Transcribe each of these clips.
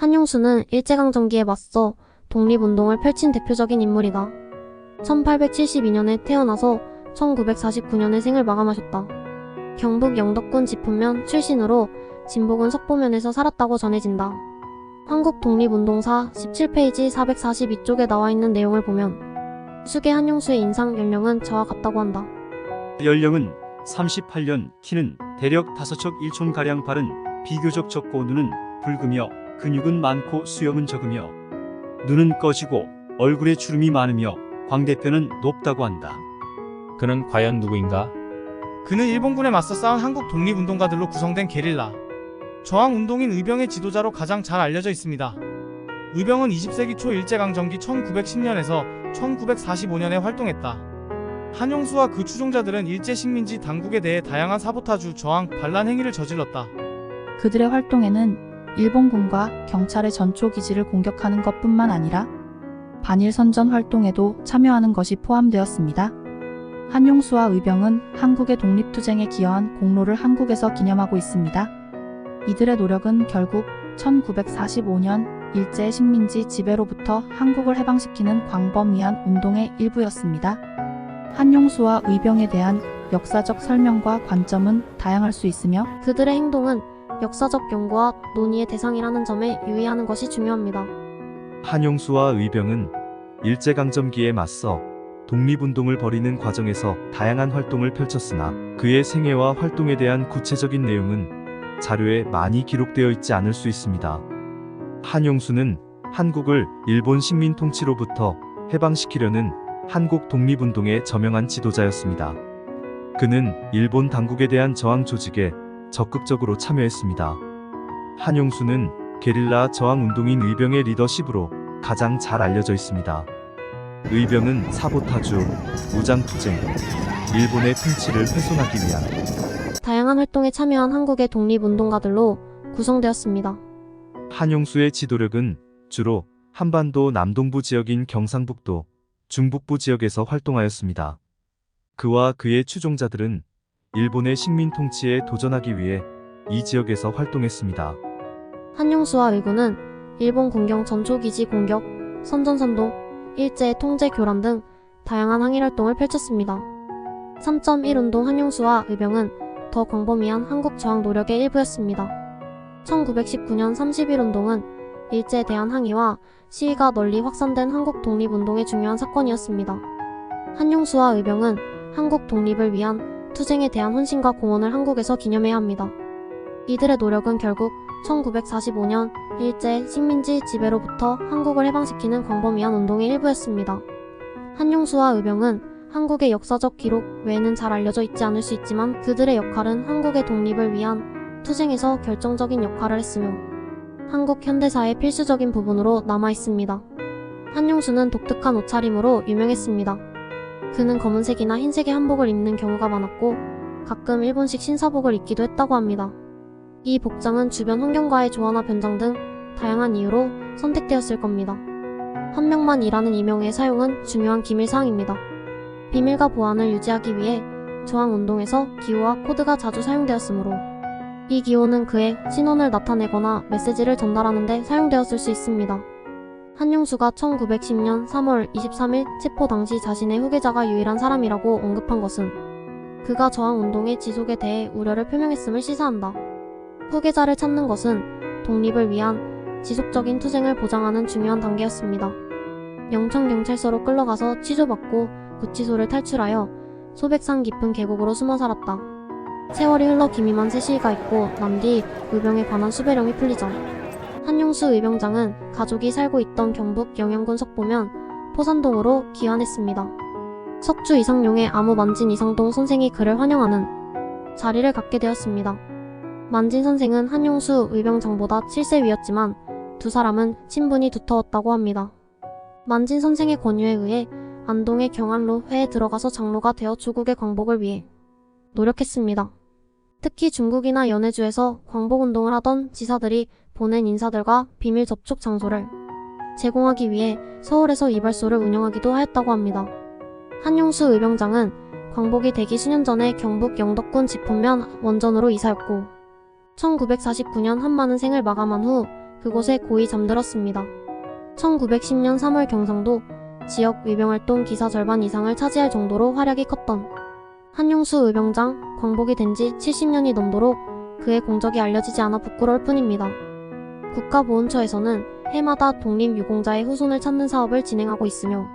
한용수는 일제강점기에 맞서 독립운동을 펼친 대표적인 인물이다. 1872년에 태어나서 1949년에 생을 마감하셨다. 경북 영덕군 지포면 출신으로 진복은 석보면에서 살았다고 전해진다. 한국 독립운동사 17페이지 442쪽에 나와 있는 내용을 보면 수계 한용수의 인상 연령은 저와 같다고 한다. 연령은 38년, 키는 대략 5척 1촌가량, 발은 비교적 적고 눈은 붉으며 근육은 많고 수염은 적으며 눈은 꺼지고 얼굴에 주름이 많으며 광대뼈는 높다고 한다. 그는 과연 누구인가? 그는 일본군에 맞서 싸운 한국 독립운동가들로 구성된 게릴라 저항운동인 의병의 지도자로 가장 잘 알려져 있습니다. 의병은 20세기 초 일제강점기 1910년에서 1945년에 활동했다. 한용수와 그 추종자들은 일제 식민지 당국에 대해 다양한 사보타주, 저항, 반란 행위를 저질렀다. 그들의 활동에는 일본군과 경찰의 전초기지를 공격하는 것뿐만 아니라 반일 선전 활동에도 참여하는 것이 포함되었습니다. 한용수와 의병은 한국의 독립투쟁에 기여한 공로를 한국에서 기념하고 있습니다. 이들의 노력은 결국 1945년 일제 식민지 지배로부터 한국을 해방시키는 광범위한 운동의 일부였습니다. 한용수와 의병에 대한 역사적 설명과 관점은 다양할 수 있으며 그들의 행동은 역사적 연구와 논의의 대상이라는 점에 유의하는 것이 중요합니다. 한용수와 의병은 일제강점기에 맞서 독립운동을 벌이는 과정에서 다양한 활동을 펼쳤으나 그의 생애와 활동에 대한 구체적인 내용은 자료에 많이 기록되어 있지 않을 수 있습니다. 한용수는 한국을 일본 식민 통치로부터 해방시키려는 한국 독립운동의 저명한 지도자였습니다. 그는 일본 당국에 대한 저항 조직에 적극적으로 참여했습니다. 한용수는 게릴라 저항운동인 의병의 리더십으로 가장 잘 알려져 있습니다. 의병은 사보타주, 무장투쟁, 일본의 통치를 훼손하기 위한 다양한 활동에 참여한 한국의 독립운동가들로 구성되었습니다. 한용수의 지도력은 주로 한반도 남동부 지역인 경상북도, 중북부 지역에서 활동하였습니다. 그와 그의 추종자들은 일본의 식민 통치에 도전하기 위해 이 지역에서 활동했습니다. 한용수와 의군은 일본 군경 전초기지 공격, 선전선동, 일제 통제 교란 등 다양한 항일활동을 펼쳤습니다. 3.1운동 한용수와 의병은 더 광범위한 한국 저항 노력의 일부였습니다. 1919년 31운동은 일제에 대한 항의와 시위가 널리 확산된 한국 독립운동의 중요한 사건이었습니다. 한용수와 의병은 한국 독립을 위한 투쟁에 대한 헌신과 공헌을 한국에서 기념해야 합니다. 이들의 노력은 결국 1945년 일제 식민지 지배로부터 한국을 해방시키는 광범위한 운동의 일부였습니다. 한용수와 의병은 한국의 역사적 기록 외에는 잘 알려져 있지 않을 수 있지만 그들의 역할은 한국의 독립을 위한 투쟁에서 결정적인 역할을 했으며 한국 현대사의 필수적인 부분으로 남아 있습니다. 한용수는 독특한 옷차림으로 유명했습니다. 그는 검은색이나 흰색의 한복을 입는 경우가 많았고 가끔 일본식 신사복을 입기도 했다고 합니다. 이 복장은 주변 환경과의 조화나 변장 등 다양한 이유로 선택되었을 겁니다. 한 명만 일하는 이명의 사용은 중요한 기밀사항입니다. 비밀과 보안을 유지하기 위해 저항운동에서 기호와 코드가 자주 사용되었으므로 이 기호는 그의 신원을 나타내거나 메시지를 전달하는 데 사용되었을 수 있습니다. 한용수가 1910년 3월 23일 체포 당시 자신의 후계자가 유일한 사람이라고 언급한 것은 그가 저항운동의 지속에 대해 우려를 표명했음을 시사한다. 후계자를 찾는 것은 독립을 위한 지속적인 투쟁을 보장하는 중요한 단계였습니다. 영천경찰서로 끌려가서 취조받고 구치소를 탈출하여 소백산 깊은 계곡으로 숨어 살았다. 세월이 흘러 기미만 새 시위가 있고 난 뒤 의병에 관한 수배령이 풀리자 한용수 의병장은 가족이 살고 있던 경북 영양군 석보면 포산동으로 귀환했습니다. 석주 이상용의 아무 만진 이상동 선생이 그를 환영하는 자리를 갖게 되었습니다. 만진 선생은 한용수 의병장보다 7세 위였지만 두 사람은 친분이 두터웠다고 합니다. 만진 선생의 권유에 의해 안동의 경안로 회에 들어가서 장로가 되어 조국의 광복을 위해 노력했습니다. 특히 중국이나 연해주에서 광복운동을 하던 지사들이 보낸 인사들과 비밀 접촉 장소를 제공하기 위해 서울에서 이발소를 운영하기도 하였다고 합니다. 한용수 의병장은 광복이 되기 수년 전에 경북 영덕군 지포면 원전으로 이사였고 1949년 한만은 생을 마감한 후 그곳에 고이 잠들었습니다. 1910년 3월 경상도 지역 의병활동 기사 절반 이상을 차지할 정도로 활약이 컸던 한용수 의병장 광복이 된 지 70년이 넘도록 그의 공적이 알려지지 않아 부끄러울 뿐입니다. 국가보훈처에서는 해마다 독립유공자의 후손을 찾는 사업을 진행하고 있으며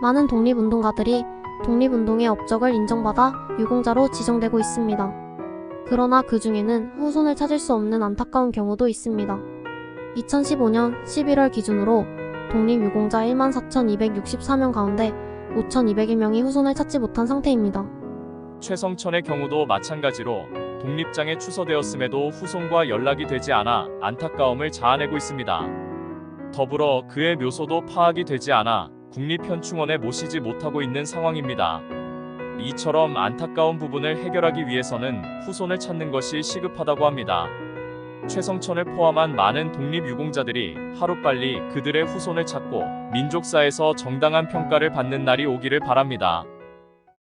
많은 독립운동가들이 독립운동의 업적을 인정받아 유공자로 지정되고 있습니다. 그러나 그 중에는 후손을 찾을 수 없는 안타까운 경우도 있습니다. 2015년 11월 기준으로 독립유공자 14,264명 가운데 5,201명이 후손을 찾지 못한 상태입니다. 최성천의 경우도 마찬가지로 독립장에 추서되었음에도 후손과 연락이 되지 않아 안타까움을 자아내고 있습니다. 더불어 그의 묘소도 파악이 되지 않아 국립현충원에 모시지 못하고 있는 상황입니다. 이처럼 안타까운 부분을 해결하기 위해서는 후손을 찾는 것이 시급하다고 합니다. 최성천을 포함한 많은 독립유공자들이 하루빨리 그들의 후손을 찾고 민족사에서 정당한 평가를 받는 날이 오기를 바랍니다.